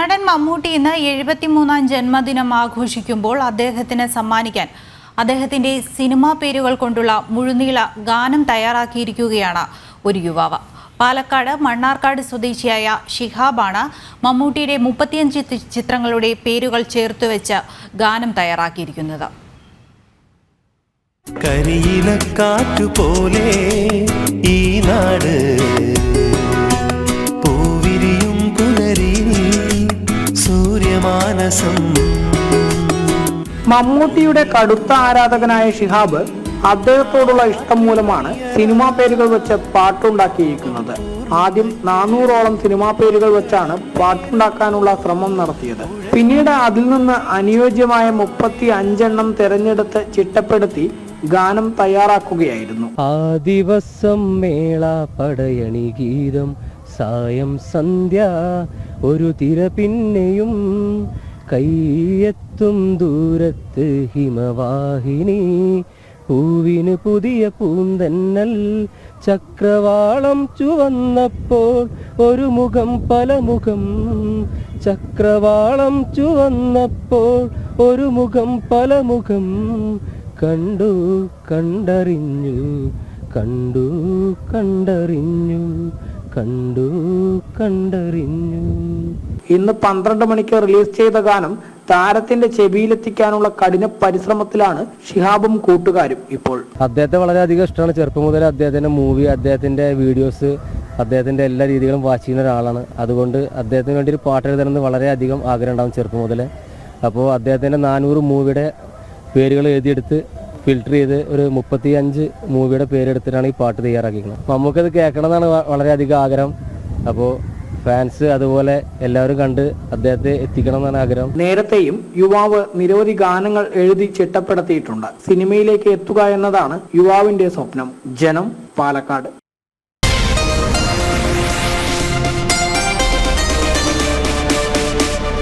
നടൻ മമ്മൂട്ടി ഇന്ന് 73ാം ജന്മദിനം ആഘോഷിക്കുമ്പോൾ അദ്ദേഹത്തിന് സമ്മാനിക്കാൻ അദ്ദേഹത്തിന്റെ സിനിമാ പേരുകൾ കൊണ്ടുള്ള മുഴുനീള ഗാനം തയ്യാറാക്കിയിരിക്കുകയാണ് ഒരു യുവാവ്. പാലക്കാട് മണ്ണാർക്കാട് സ്വദേശിയായ ഷിഹാബാണ് മമ്മൂട്ടിയുടെ 35 ചിത്രങ്ങളുടെ പേരുകൾ ചേർത്തുവെച്ച് ഗാനം തയ്യാറാക്കിയിരിക്കുന്നത്. കരിയിലക്കാറ്റുപോലെ ഈ നാട് പൂവിരിയും പുലരിൽ സൂര്യമാനസം. മമ്മൂട്ടിയുടെ കടുത്ത ആരാധകനായ ഷിഹാബ് അദ്ദേഹത്തോടുള്ള ഇഷ്ടം മൂലമാണ് സിനിമാ പേരുകൾ വെച്ച് പാട്ടുണ്ടാക്കിയിരിക്കുന്നത്. ആദ്യം 400ഓളം സിനിമാ പേരുകൾ വെച്ചാണ് പാട്ടുണ്ടാക്കാനുള്ള ശ്രമം നടത്തിയത്. പിന്നീട് അതിൽ നിന്ന് അനുയോജ്യമായ 35 തിരഞ്ഞെടുത്ത് ചിട്ടപ്പെടുത്തി ഗാനം തയ്യാറാക്കുകയായിരുന്നു. ആ ദിവസം മേള പടയണി ഗീതം സായം സന്ധ്യ ഒരു തിര പിന്നെയും കൈയെത്തും ദൂരത്ത് ഹിമവാഹിനി പൂവിന് പുതിയ പൂന്തന്നൽ ചക്രവാളം ചുവന്നപ്പോൾ ഒരു മുഖം പല മുഖം ചക്രവാളം ചുവന്നപ്പോൾ ഒരു മുഖം പല മുഖം കണ്ടു കണ്ടറിഞ്ഞു കണ്ടു കണ്ടറിഞ്ഞു കണ്ടു കണ്ടറിഞ്ഞു. ഇന്ന് 12 മണിക്ക് റിലീസ് ചെയ്ത ഗാനം താരത്തിന്റെ ചെവിയിലെത്തിക്കാനുള്ള കഠിന പരിശ്രമത്തിലാണ് ഷിഹാബും കൂട്ടുകാരും ഇപ്പോൾ. അദ്ദേഹത്തെ വളരെയധികം ഇഷ്ടമാണ്. ചെറുപ്പം മുതൽ അദ്ദേഹത്തിന്റെ മൂവി, അദ്ദേഹത്തിന്റെ വീഡിയോസ്, അദ്ദേഹത്തിന്റെ എല്ലാ രീതികളും വാച്ച് ചെയ്യുന്ന ഒരാളാണ്. അതുകൊണ്ട് അദ്ദേഹത്തിന് വേണ്ടി ഒരു പാട്ട് എഴുതണമെന്ന് വളരെയധികം ആഗ്രഹം ഉണ്ടാകും ചെറുപ്പം മുതലേ. അപ്പോൾ അദ്ദേഹത്തിന്റെ 400 മൂവിയുടെ പേരുകൾ എഴുതിയെടുത്ത് ഫിൽട്ടർ ചെയ്ത് ഒരു 35 മൂവിയുടെ പേരെടുത്തിട്ടാണ് ഈ പാട്ട് തയ്യാറാക്കിയിരിക്കുന്നത്. നമുക്കത് കേൾക്കണം എന്നാണ് വളരെയധികം ആഗ്രഹം. അപ്പോൾ ഫാൻസ് അതുപോലെ എല്ലാവരും കണ്ട് അദ്ദേഹത്തെ എത്തിക്കണം എന്നാണ് ആഗ്രഹം. നേരത്തെയും യുവാവ് നിരവധി ഗാനങ്ങൾ എഴുതി ചിട്ടപ്പെടുത്തിയിട്ടുണ്ട്. സിനിമയിലേക്ക് എത്തുക എന്നതാണ് യുവാവിന്റെ സ്വപ്നം. ജനം, പാലക്കാട്.